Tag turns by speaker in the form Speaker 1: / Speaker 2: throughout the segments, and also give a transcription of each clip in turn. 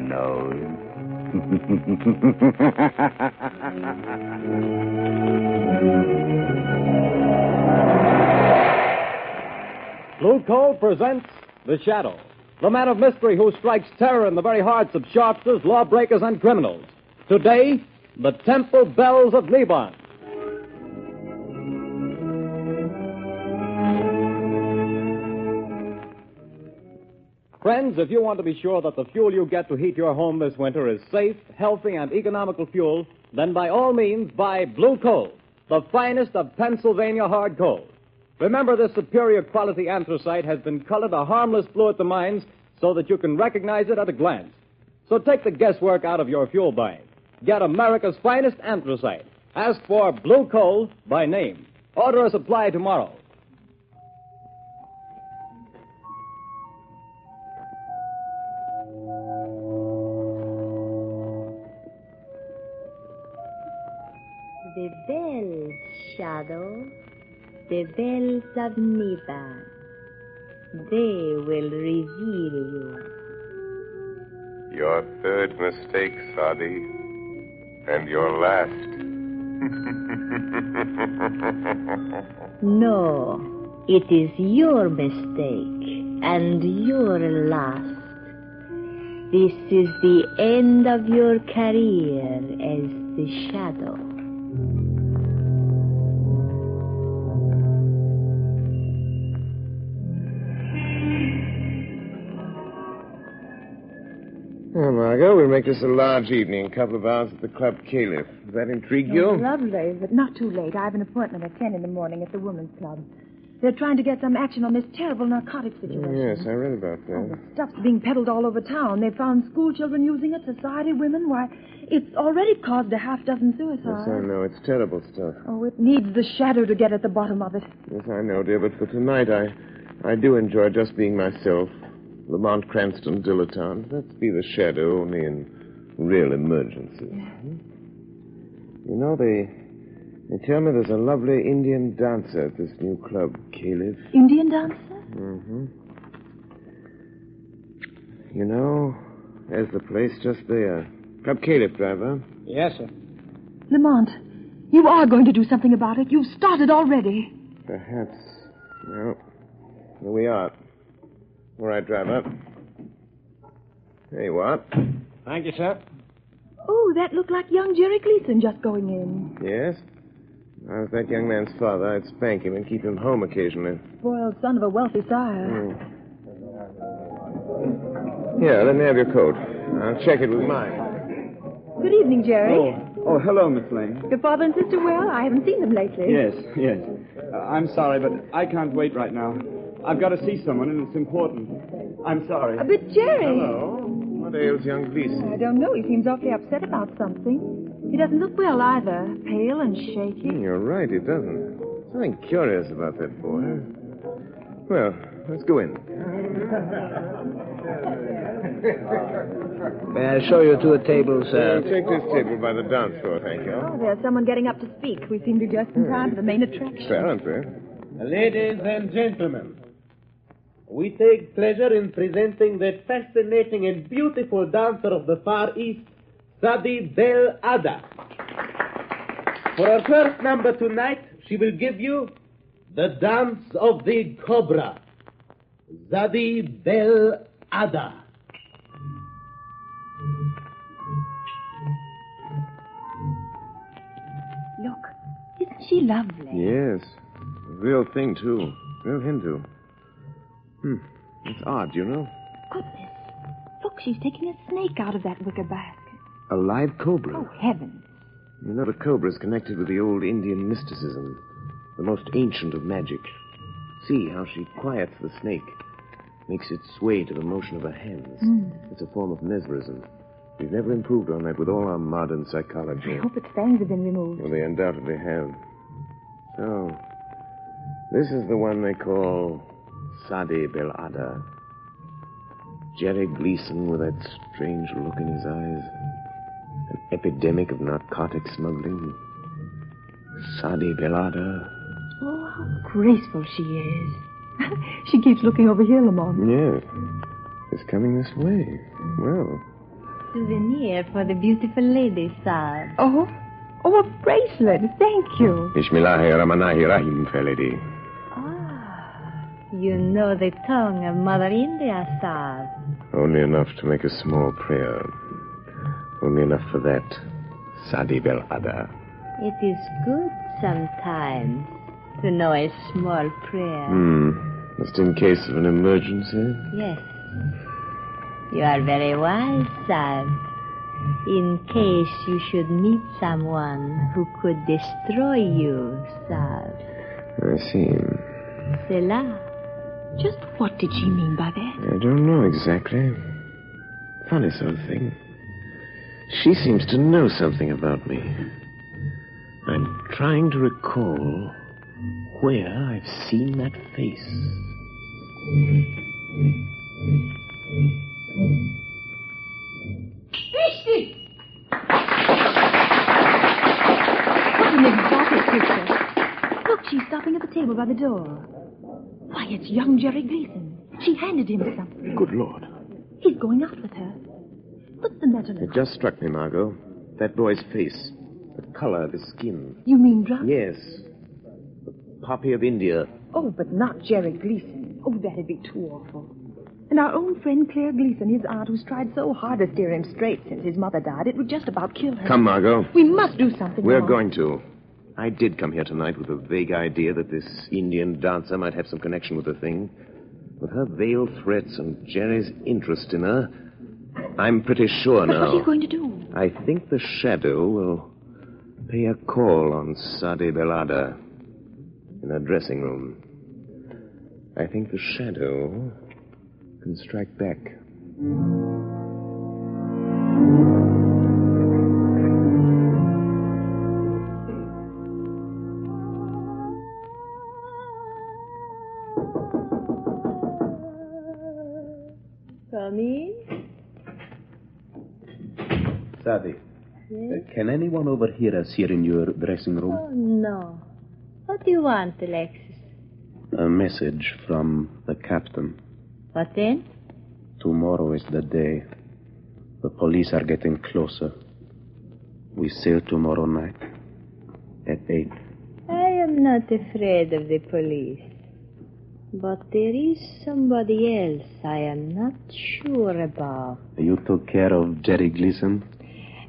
Speaker 1: one knows.
Speaker 2: Blue Coal presents The Shadow, the man of mystery who strikes terror in the very hearts of sharpsters, lawbreakers, and criminals. Today, the Temple Bells of Neban. Friends, if you want to be sure that the fuel you get to heat your home this winter is safe, healthy, and economical fuel, then by all means buy Blue Coal, the finest of Pennsylvania hard coal. Remember, this superior quality anthracite has been colored a harmless blue at the mines so that you can recognize it at a glance. So take the guesswork out of your fuel buying. Get America's finest anthracite. Ask for Blue Coal by name. Order a supply tomorrow.
Speaker 3: The bells, Shadow, the bells of Neban. They will reveal you.
Speaker 4: Your third mistake, Sadi, and your last.
Speaker 3: No, it is your mistake and your last. This is the end of your career as the Shadow.
Speaker 4: Well, Margot, we'll make this a large evening. A couple of hours at the Club Caliph. Does that intrigue you?
Speaker 5: Oh, lovely, but not too late. I have an appointment at 10 in the morning at the Women's Club. They're trying to get some action on this terrible narcotic situation.
Speaker 4: Yes, I read about that.
Speaker 5: Oh, the stuff's being peddled all over town. They've found school children using it, society women. Why, it's already caused a half dozen suicides.
Speaker 4: Yes, I know. It's terrible stuff.
Speaker 5: Oh, it needs the Shadow to get at the bottom of it.
Speaker 4: Yes, I know, dear, but for tonight I do enjoy just being myself. Lamont Cranston, dilettante. Let's be the Shadow, only in real emergencies.
Speaker 5: Yeah.
Speaker 4: You know, they tell me there's a lovely Indian dancer at this new club, Caliph.
Speaker 5: Indian dancer?
Speaker 4: Mm-hmm. You know, there's the place just there. Club Caliph, driver.
Speaker 2: Yes, sir.
Speaker 5: Lamont, you are going to do something about it. You've started already.
Speaker 4: Perhaps. Well, here we are. All right, driver. There you are.
Speaker 2: Thank you, sir.
Speaker 5: Oh, that looked like young Jerry Gleason just going in.
Speaker 4: Yes? If I was that young man's father, I'd spank him and keep him home occasionally.
Speaker 5: Spoiled son of a wealthy sire.
Speaker 4: Here, let me have your coat. I'll check it with mine.
Speaker 5: Good evening, Jerry.
Speaker 6: Oh, hello, Miss Lane.
Speaker 5: Your father and sister well? I haven't seen them lately.
Speaker 6: Yes. I'm sorry, but I can't wait right now. I've got to see someone, and it's important. I'm sorry.
Speaker 5: But Jerry...
Speaker 4: Hello. What ails young Gleason?
Speaker 5: I don't know. He seems awfully upset about something. He doesn't look well either. Pale and shaky.
Speaker 4: You're right, he doesn't. Something curious about that boy. Well, let's go in.
Speaker 7: May I show you to a table, sir?
Speaker 4: Take this table by the dance floor, thank you.
Speaker 5: Oh, there's someone getting up to speak. We seem to be just in time for the main attraction.
Speaker 4: Apparently.
Speaker 8: Ladies and gentlemen, we take pleasure in presenting the fascinating and beautiful dancer of the Far East, Sadi Bel Ada. For our first number tonight, she will give you the dance of the cobra, Sadi Bel Ada.
Speaker 5: Look, isn't she lovely?
Speaker 4: Yes. Real thing, too. Real Hindu. It's odd, you know.
Speaker 5: Goodness. Look, she's taking a snake out of that wicker basket.
Speaker 4: A live cobra.
Speaker 5: Oh, heavens.
Speaker 4: You know, the cobra is connected with the old Indian mysticism, the most ancient of magic. See how she quiets the snake, makes it sway to the motion of her hands. It's a form of mesmerism. We've never improved on that with all our modern psychology.
Speaker 5: I hope its fangs have been removed.
Speaker 4: Well, they undoubtedly have. So, this is the one they call Sadi Bel Ada. Jerry Gleason with that strange look in his eyes. An epidemic of narcotic smuggling. Sadi Bel Ada.
Speaker 5: Oh, how graceful she is. She keeps looking over here, Lamont.
Speaker 4: Yes. It's coming this way. Well,
Speaker 3: here for the beautiful lady, sir.
Speaker 5: Oh, a bracelet. Thank you.
Speaker 4: Bismillahi Rahmanahi Rahim, fair lady.
Speaker 3: You know the tongue of Mother India, sir.
Speaker 4: Only enough to make a small prayer. Only enough for that. Sadi Bel Ada.
Speaker 3: It is good sometimes to know a small prayer.
Speaker 4: Just in case of an emergency?
Speaker 3: Yes. You are very wise, sir. In case you should meet someone who could destroy you, sir.
Speaker 4: I see.
Speaker 3: Cela.
Speaker 5: Just what did she mean by that?
Speaker 4: I don't know exactly. Funny sort of thing. She seems to know something about me. I'm trying to recall where I've seen that face.
Speaker 5: Christy! What an exotic picture. Look, she's stopping at the table by the door. Why, it's young Jerry Gleason. She handed him something.
Speaker 4: Good Lord.
Speaker 5: He's going out with her. What's the matter now?
Speaker 4: It just struck me, Margot. That boy's face. The color of his skin.
Speaker 5: You mean drunk?
Speaker 4: Yes. The poppy of India.
Speaker 5: Oh, but not Jerry Gleason. Oh, that'd be too awful. And our own friend Claire Gleason, his aunt, who's tried so hard to steer him straight since his mother died, it would just about kill her.
Speaker 4: Come, Margot.
Speaker 5: We must do something.
Speaker 4: We're
Speaker 5: Lamont.
Speaker 4: going to. I did come here tonight with a vague idea that this Indian dancer might have some connection with the thing. With her veiled threats and Jerry's interest in her, I'm pretty sure
Speaker 5: But
Speaker 4: now.
Speaker 5: what are you going to do?
Speaker 4: I think the shadow will pay a call on Sadi Belada in her dressing room. I think the shadow can strike back.
Speaker 3: Come in.
Speaker 7: Sadi,
Speaker 3: Yes?
Speaker 7: can anyone overhear us here in your dressing room?
Speaker 3: Oh, no. What do you want, Alexis?
Speaker 7: A message from the captain.
Speaker 3: What then?
Speaker 7: Tomorrow is the day. The police are getting closer. We sail tomorrow night at 8.
Speaker 3: I am not afraid of the police. But there is somebody else I am not sure about.
Speaker 7: You took care of Jerry Gleason,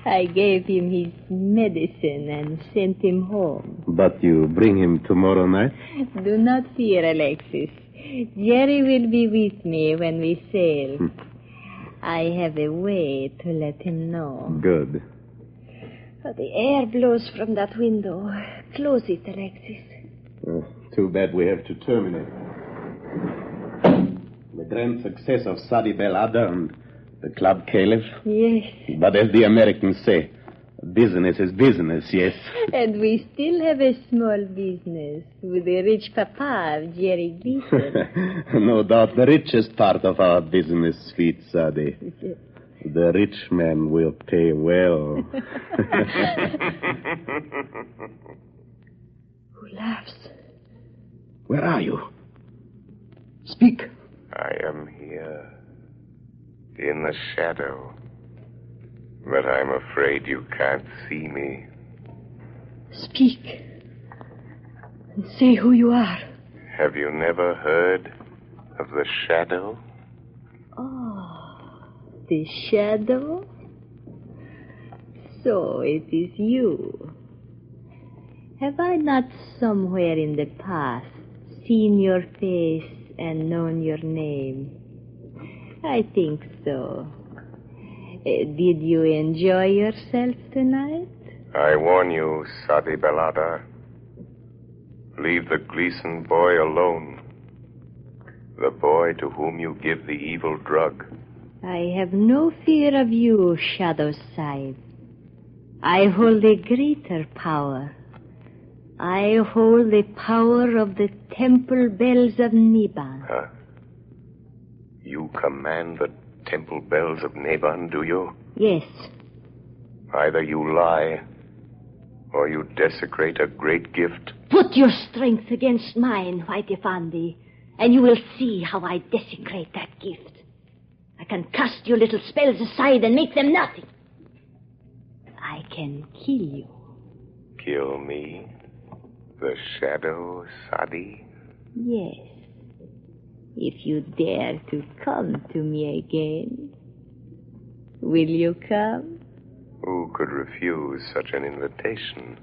Speaker 3: I gave him his medicine and sent him home.
Speaker 7: but you bring him tomorrow night?
Speaker 3: Do not fear, Alexis. Jerry will be with me when we sail. I have a way to let him know.
Speaker 7: Good.
Speaker 3: Oh, the air blows from that window. Close it, Alexis.
Speaker 7: Too bad we have to terminate. The grand success of Sadi Belada and the Club Caliph.
Speaker 3: Yes.
Speaker 7: But as the Americans say, business is business, yes.
Speaker 3: And we still have a small business with the rich papa of Jerry Gleason.
Speaker 7: No doubt the richest part of our business, sweet Sadi. The rich man will pay well.
Speaker 3: Who laughs?
Speaker 7: Where are you? Speak.
Speaker 4: I am here. In the shadow. But I'm afraid you can't see me.
Speaker 3: Speak. And say who you are.
Speaker 4: Have you never heard of the shadow?
Speaker 3: Oh, the shadow? So it is you. Have I not somewhere in the past seen your face and known your name? I think so. Did you enjoy yourself tonight?
Speaker 4: I warn you, Sadi Belada. Leave the Gleason boy alone. The boy to whom you give the evil drug.
Speaker 3: I have no fear of you, Shadow Side. I hold a greater power. I hold the power of the temple bells of Neban.
Speaker 4: Huh? You command the temple bells of Neban, do you?
Speaker 3: Yes.
Speaker 4: Either you lie, or you desecrate a great gift.
Speaker 3: Put your strength against mine, White Effendi, and you will see how I desecrate that gift. I can cast your little spells aside and make them nothing. can kill you.
Speaker 4: Kill me? The shadow, Sadi?
Speaker 3: Yes. If you dare to come to me again. Will you come?
Speaker 4: Who could refuse such an invitation?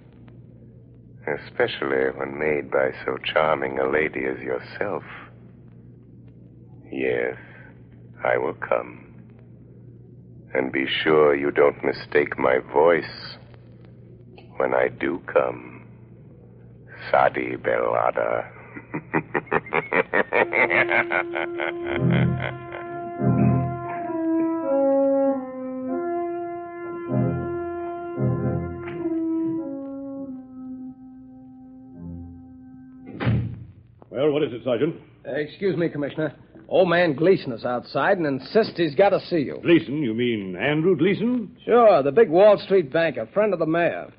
Speaker 4: Especially when made by so charming a lady as yourself. Yes, I will come. And be sure you don't mistake my voice when I do come. Sadi Belada.
Speaker 1: Well, what is it, Sergeant?
Speaker 9: Excuse me, Commissioner. Old man Gleason is outside and insists he's got to see you.
Speaker 1: Gleason? You mean Andrew Gleason?
Speaker 9: Sure, the big Wall Street banker, friend of the mayor.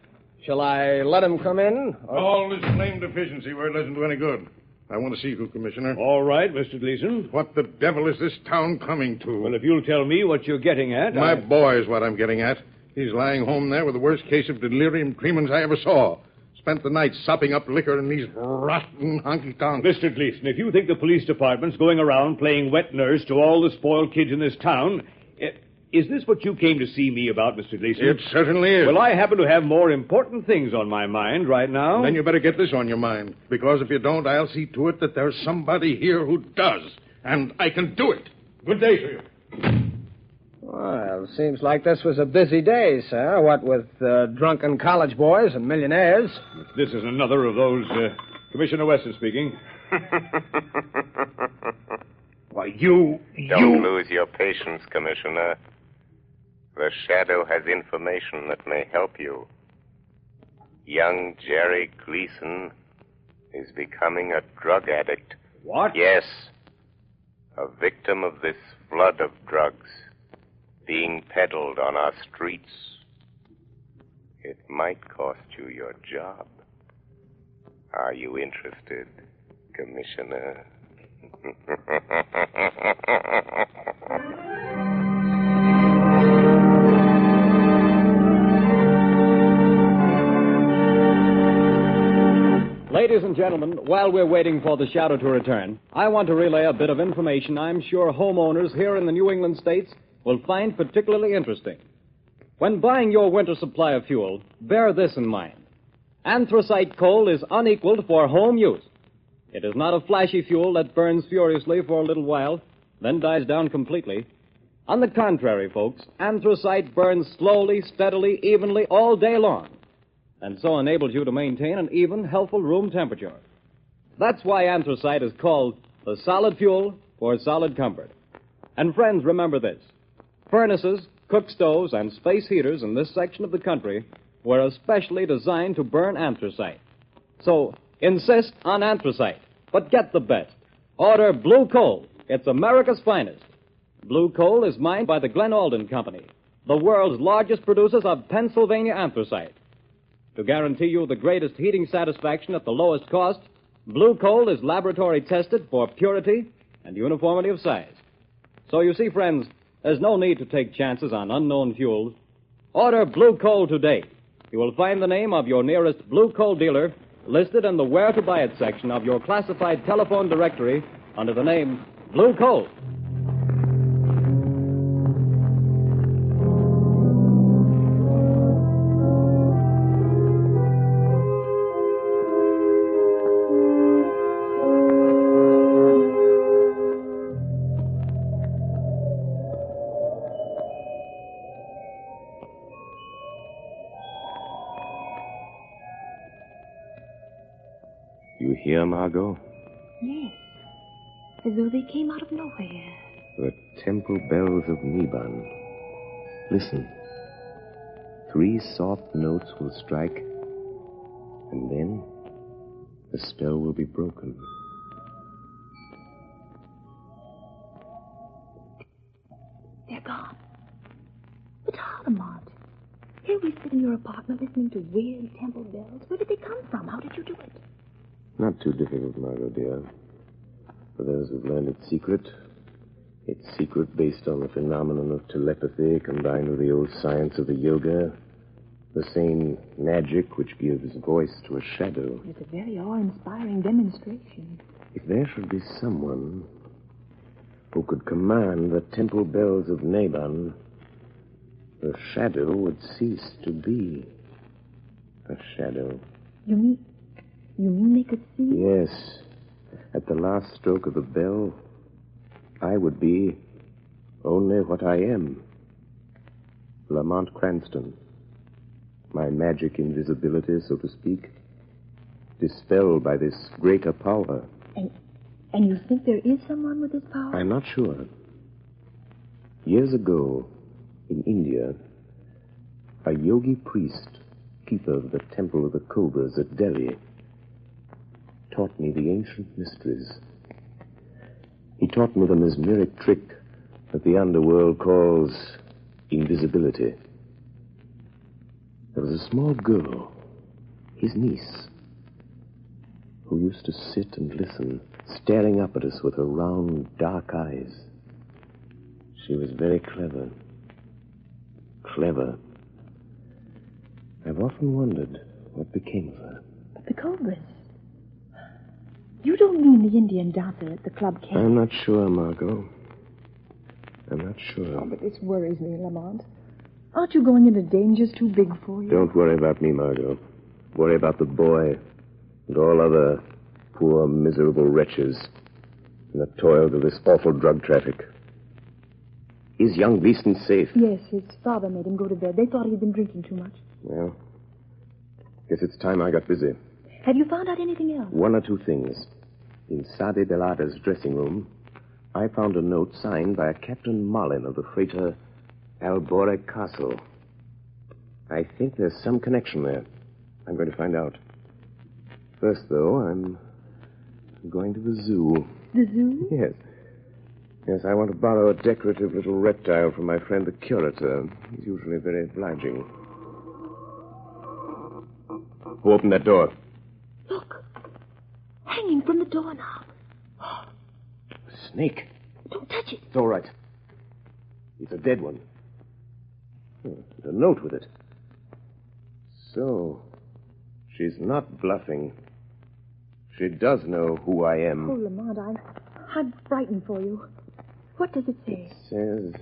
Speaker 9: Shall I let him come in?
Speaker 10: All this flame deficiency word doesn't do any good. I want to see you, Commissioner.
Speaker 1: All right, Mr. Gleason.
Speaker 10: What the devil is this town coming to?
Speaker 1: Well, if you'll tell me what you're getting at...
Speaker 10: My boy is what I'm getting at. He's lying home there with the worst case of delirium tremens I ever saw. Spent the night sopping up liquor in these rotten honky-tonks.
Speaker 1: Mr. Gleason, if you think the police department's going around playing wet nurse to all the spoiled kids in this town... Is this what you came to see me about, Mr. Gleason?
Speaker 10: It certainly is.
Speaker 1: Well, I happen to have more important things on my mind right now.
Speaker 10: Then you better get this on your mind. Because if you don't, I'll see to it that there's somebody here who does. And I can do it. Good day to you.
Speaker 9: Well, seems like this was a busy day, sir. What with drunken college boys and millionaires.
Speaker 1: This is another of those... Commissioner Weston speaking.
Speaker 10: Why, you...
Speaker 4: Don't lose your patience, Commissioner. The Shadow has information that may help you. Young Jerry Gleason is becoming a drug addict.
Speaker 1: What?
Speaker 4: Yes. A victim of this flood of drugs being peddled on our streets. It might cost you your job. Are you interested, Commissioner?
Speaker 2: Ladies and gentlemen, while we're waiting for the Shadow to return, I want to relay a bit of information I'm sure homeowners here in the New England states will find particularly interesting. When buying your winter supply of fuel, bear this in mind. Anthracite coal is unequaled for home use. It is not a flashy fuel that burns furiously for a little while, then dies down completely. On the contrary, folks, anthracite burns slowly, steadily, evenly all day long, and so enables you to maintain an even, healthful room temperature. That's why anthracite is called the solid fuel for solid comfort. And friends, remember this. Furnaces, cook stoves, and space heaters in this section of the country were especially designed to burn anthracite. So, insist on anthracite, but get the best. Order blue coal. It's America's finest. Blue coal is mined by the Glen Alden Company, the world's largest producers of Pennsylvania anthracite. To guarantee you the greatest heating satisfaction at the lowest cost, blue coal is laboratory tested for purity and uniformity of size. So you see, friends, there's no need to take chances on unknown fuels. Order blue coal today. You will find the name of your nearest blue coal dealer listed in the Where to Buy It section of your classified telephone directory under the name Blue Coal.
Speaker 4: You hear, Margot?
Speaker 5: Yes. As though they came out of nowhere.
Speaker 4: The temple bells of Neban. Listen. 3 soft notes will strike, and then the spell will be broken.
Speaker 5: They're gone. But how, Lamont? Here we sit in your apartment listening to weird temple bells. Where did they come from? How did you do it?
Speaker 4: Not too difficult, Margot, dear. For those who've learned its secret based on the phenomenon of telepathy combined with the old science of the yoga, The same magic which gives voice to a shadow.
Speaker 5: It's a very awe-inspiring demonstration.
Speaker 4: If there should be someone who could command the temple bells of Neban, the shadow would cease to be a shadow.
Speaker 5: You mean they could see?
Speaker 4: Yes. At the last stroke of the bell, I would be only what I am. Lamont Cranston. My magic invisibility, so to speak, dispelled by this greater power.
Speaker 5: And you think there is someone with this power?
Speaker 4: I'm not sure. Years ago, in India, a yogi priest, keeper of the Temple of the Cobras at Delhi, taught me the ancient mysteries. He taught me the mesmeric trick that the underworld calls invisibility. There was a small girl, his niece, who used to sit and listen, staring up at us with her round, dark eyes. She was very clever. Clever. I've often wondered what became of her.
Speaker 5: But the Cobras. You don't mean the Indian dancer at the club camp?
Speaker 4: I'm not sure, Margot. I'm not sure.
Speaker 5: Oh, but this worries me, Lamont. Aren't you going into dangers too big for you?
Speaker 4: Don't worry about me, Margot. Worry about the boy and all other poor, miserable wretches in the toils of this awful drug traffic. Is young Gleason safe?
Speaker 5: Yes, his father made him go to bed. They thought he'd been drinking too much.
Speaker 4: Well, guess it's time I got busy.
Speaker 5: Have you found out anything else?
Speaker 4: One or two things. In Sadi Belada's dressing room, I found a note signed by a Captain Marlin of the freighter Albore Castle. I think there's some connection there. I'm going to find out. First, though, I'm going to the zoo.
Speaker 5: The zoo?
Speaker 4: Yes. Yes, I want to borrow a decorative little reptile from my friend the curator. He's usually very obliging. Who opened that door?
Speaker 5: Look. Hanging from the doorknob.
Speaker 4: A snake.
Speaker 5: Don't touch it.
Speaker 4: It's all right. It's a dead one. There's a note with it. So, she's not bluffing. She does know who I am.
Speaker 5: Oh, Lamont, I'm frightened for you. What does it say?
Speaker 4: It says,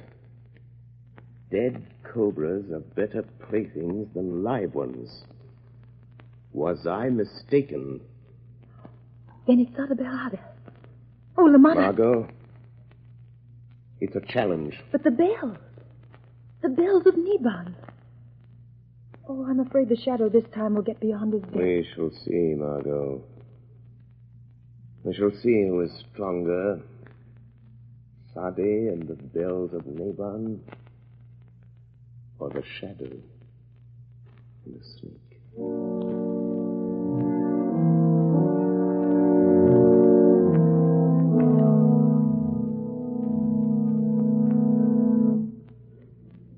Speaker 4: dead cobras are better playthings than live ones. Was I mistaken?
Speaker 5: Then it's not a Belada. Oh, Lamont.
Speaker 4: Margot, it's a challenge.
Speaker 5: But the bells. The bells of Neban. Oh, I'm afraid the shadow this time will get beyond his depth.
Speaker 4: We shall see, Margot. We shall see who is stronger. Sadi and the bells of Neban, or the shadow and the snake.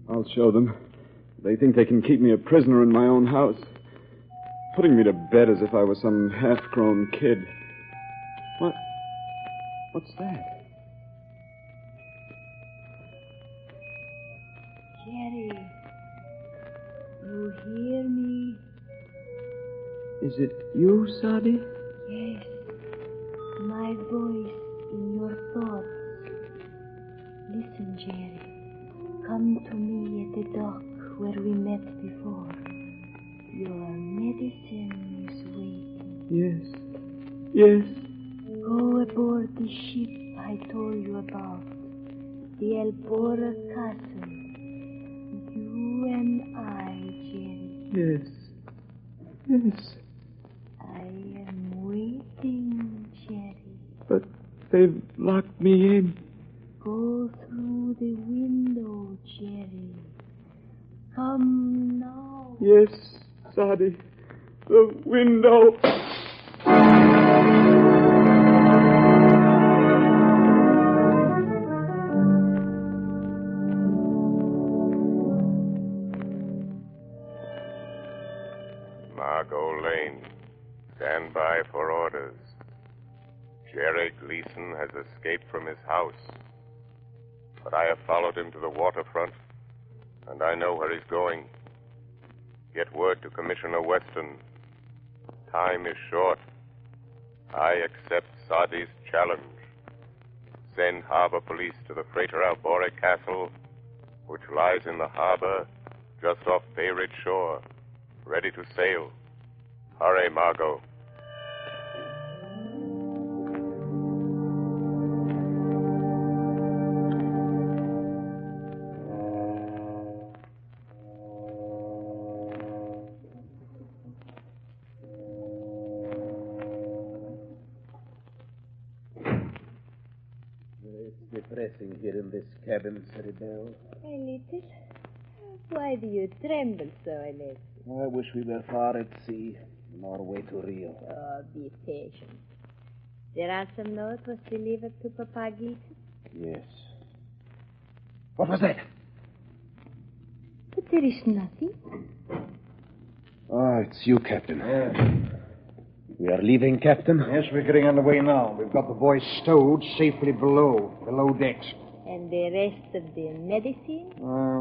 Speaker 6: I'll show them. They think they can keep me a prisoner in my own house, putting me to bed as if I was some half-grown kid. What's that?
Speaker 3: Jerry, you hear me?
Speaker 6: Is it you, Sadi?
Speaker 3: Yes, my voice in your thoughts. Listen, Jerry. Come to me at the dock where we met before. Your medicine is waiting.
Speaker 6: Yes.
Speaker 3: Go aboard the ship I told you about, the Albora Castle. You and I, Jerry.
Speaker 6: Yes.
Speaker 3: I am waiting, Jerry.
Speaker 6: But they've locked me in.
Speaker 3: Go through the window, Jerry. Come now.
Speaker 6: Yes, Sadi. The window.
Speaker 4: Margot Lane, stand by for orders. Jerry Gleason has escaped from his house, but I have followed him to the waterfront, and I know where he's going.
Speaker 11: Get word to Commissioner Weston. Time is short. I accept Sadi's challenge. Send harbor police to the freighter Albore Castle, which lies in the harbor just off Bay Ridge shore, ready to sail. Hurry, Margot.
Speaker 12: Depressing here in this cabin, Cerebel.
Speaker 3: A little. Why do you tremble so, Alexis?
Speaker 12: I wish we were far at sea, on our way to Rio.
Speaker 3: Oh, be patient. The ransom note was delivered to Papa Gleason?
Speaker 12: Yes. What was that?
Speaker 3: But there is nothing.
Speaker 12: Oh, it's you, Captain. Yes. We are leaving, Captain?
Speaker 9: Yes, we're getting underway now. We've got the boys stowed safely below decks.
Speaker 3: And the rest of the medicine?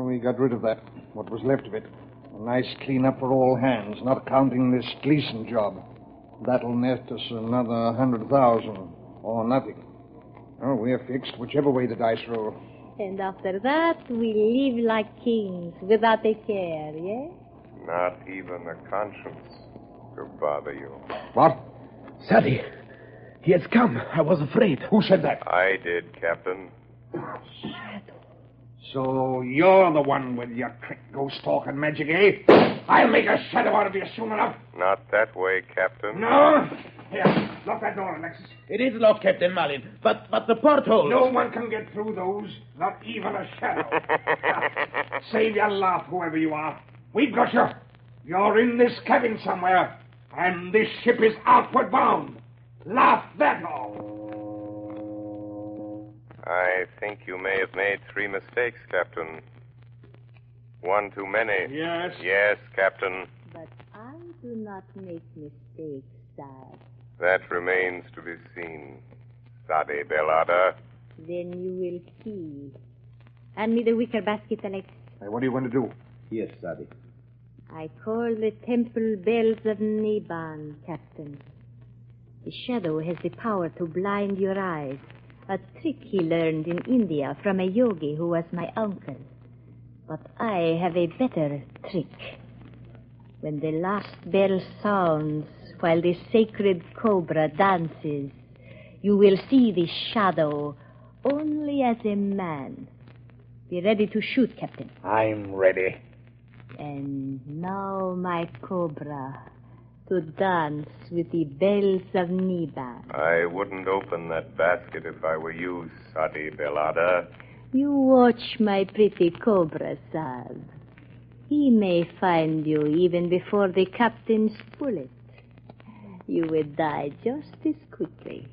Speaker 9: We got rid of that, what was left of it. A nice clean-up for all hands, not counting this Gleason job. That'll net us another 100,000, or nothing. Oh, we're fixed, whichever way the dice roll.
Speaker 3: And after that, we live like kings, without a care, yes?
Speaker 11: Not even a conscience to bother you.
Speaker 9: What?
Speaker 12: Sadi, he has come. I was afraid.
Speaker 9: Who said that?
Speaker 11: I did, Captain.
Speaker 3: Shadow.
Speaker 9: So you're the one with your trick ghost talk and magic, eh? I'll make a shadow out of you soon enough.
Speaker 11: Not that way, Captain.
Speaker 9: No? Here, lock that door, Alexis.
Speaker 8: It is locked, Captain Malin, but the porthole...
Speaker 9: No one can get through those, not even a shadow. Save your laugh, whoever you are. We've got you. You're in this cabin somewhere, and this ship is outward bound. Laugh that off.
Speaker 11: I think you may have made 3 mistakes, Captain. One too many.
Speaker 9: Yes?
Speaker 11: Yes, Captain.
Speaker 3: But I do not make mistakes, Sad.
Speaker 11: That remains to be seen, Sadi Belada.
Speaker 3: Then you will see. Hand me the wicker basket, Alexis.
Speaker 9: Hey, what are you going to do?
Speaker 12: Yes, Sadi.
Speaker 3: I call the temple bells of Neban, Captain. The shadow has the power to blind your eyes. A trick he learned in India from a yogi who was my uncle. But I have a better trick. When the last bell sounds while the sacred cobra dances, you will see the shadow only as a man. Be ready to shoot, Captain.
Speaker 9: I'm ready.
Speaker 3: And now, my cobra, to dance with the bells of Neban.
Speaker 11: I wouldn't open that basket if I were you, Sadi Belada.
Speaker 3: You watch my pretty cobra, Sab. He may find you even before the captain's bullet. You would die just as quickly.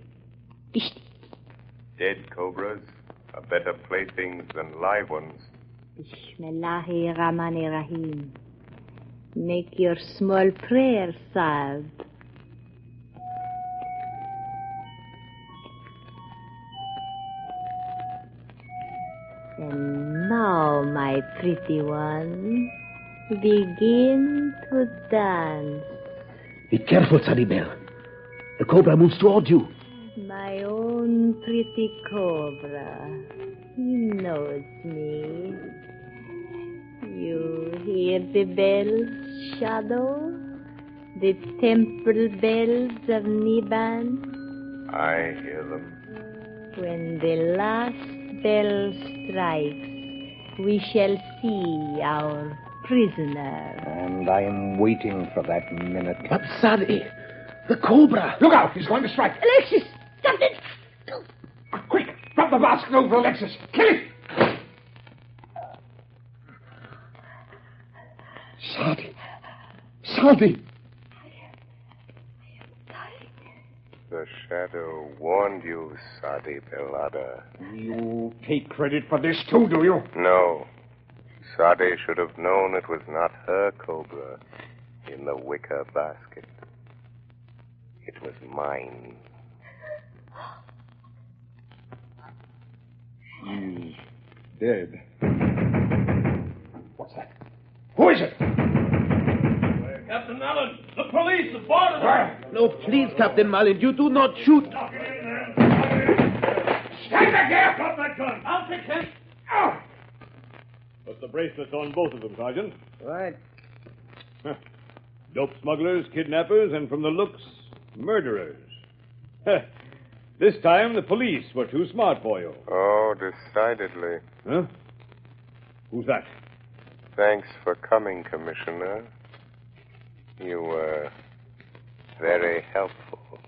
Speaker 11: Dead cobras are better playthings than live ones.
Speaker 3: Bismillahi Rahmani Rahim. Make your small prayer, Sab. And now, my pretty one, begin to dance.
Speaker 12: Be careful, Sadi Bell. The cobra moves toward you.
Speaker 3: My own pretty cobra. He knows me. You hear the bells, Shadow? The temple bells of Neban?
Speaker 11: I hear them.
Speaker 3: When the last bell strikes, we shall see our prisoner.
Speaker 9: And I am waiting for that minute.
Speaker 12: But, Sadi, the cobra.
Speaker 9: Look out! He's going to strike.
Speaker 3: Alexis! Captain!
Speaker 9: Quick! Drop the basket over Alexis. Kill it! Sadi. Sadi!
Speaker 11: The shadow warned you, Sadi Belada.
Speaker 9: You take credit for this, too, do you?
Speaker 11: No. Sadi should have known it was not her cobra in the wicker basket. It was mine.
Speaker 9: She's dead. What's that? Who is it?
Speaker 1: Allen. The police have boarded her.
Speaker 8: No, please, Captain Mullen, you do not shoot.
Speaker 1: Stand back here! Drop that gun. I'll fix him. Put the bracelets on both of them, Sergeant.
Speaker 9: Right.
Speaker 1: Dope smugglers, kidnappers, and from the looks, murderers. This time the police were too smart for you.
Speaker 11: Oh, decidedly.
Speaker 1: Huh? Who's that?
Speaker 11: Thanks for coming, Commissioner. You were very helpful.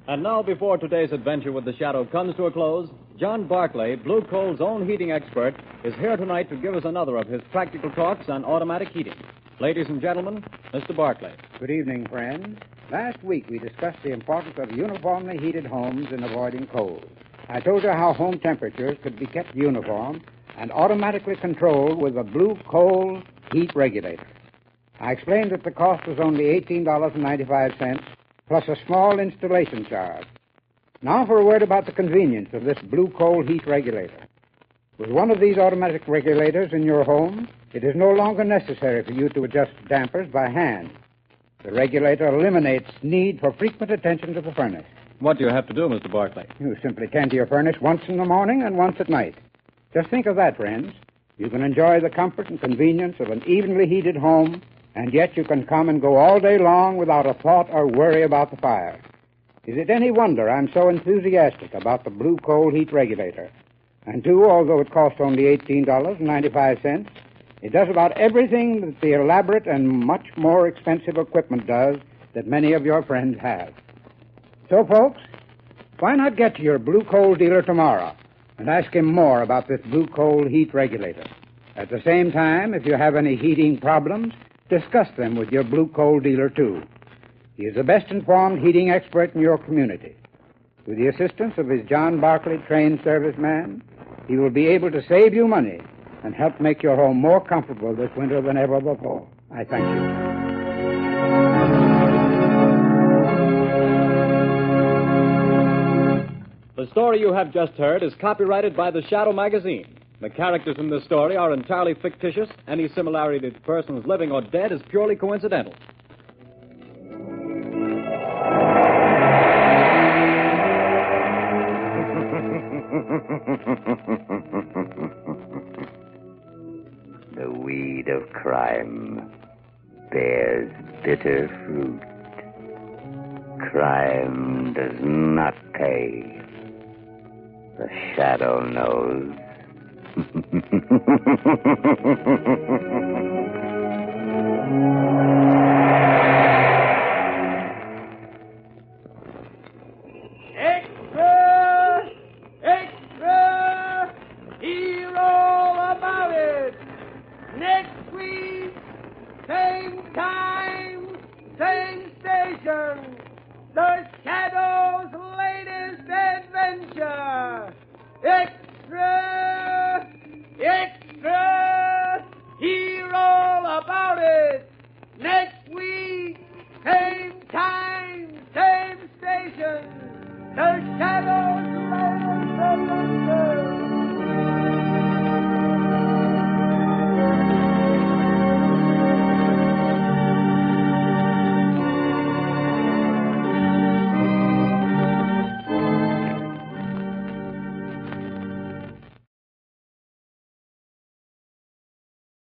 Speaker 2: And now, before today's adventure with the Shadow comes to a close, John Barclay, Blue Coal's own heating expert, is here tonight to give us another of his practical talks on automatic heating. Ladies and gentlemen, Mr. Barclay.
Speaker 13: Good evening, friends. Last week we discussed the importance of uniformly heated homes in avoiding cold. I told you how home temperatures could be kept uniform and automatically controlled with a Blue Coal heat regulator. I explained that the cost was only $18.95 plus a small installation charge. Now for a word about the convenience of this Blue Coal heat regulator. With one of these automatic regulators in your home, it is no longer necessary for you to adjust dampers by hand. The regulator eliminates need for frequent attention to the furnace.
Speaker 2: What do you have to do, Mr. Barclay?
Speaker 13: You simply tend to your furnace once in the morning and once at night. Just think of that, friends. You can enjoy the comfort and convenience of an evenly heated home, and yet you can come and go all day long without a thought or worry about the fire. Is it any wonder I'm so enthusiastic about the Blue Coal heat regulator? And, too, although it costs only $18.95, it does about everything that the elaborate and much more expensive equipment does that many of your friends have. So, folks, why not get to your Blue Coal dealer tomorrow and ask him more about this Blue Coal heat regulator? At the same time, if you have any heating problems, discuss them with your Blue Coal dealer, too. He is the best-informed heating expert in your community. With the assistance of his John Barclay trained serviceman, he will be able to save you money and help make your home more comfortable this winter than ever before. I thank you.
Speaker 2: The story you have just heard is copyrighted by the Shadow magazine. The characters in this story are entirely fictitious. Any similarity to persons living or dead is purely coincidental.
Speaker 14: The weed of crime bears bitter fruit. Crime does not pay. The Shadow knows.
Speaker 15: Extra! Extra! Hear all about it! Next week, same time, same station. The Shadow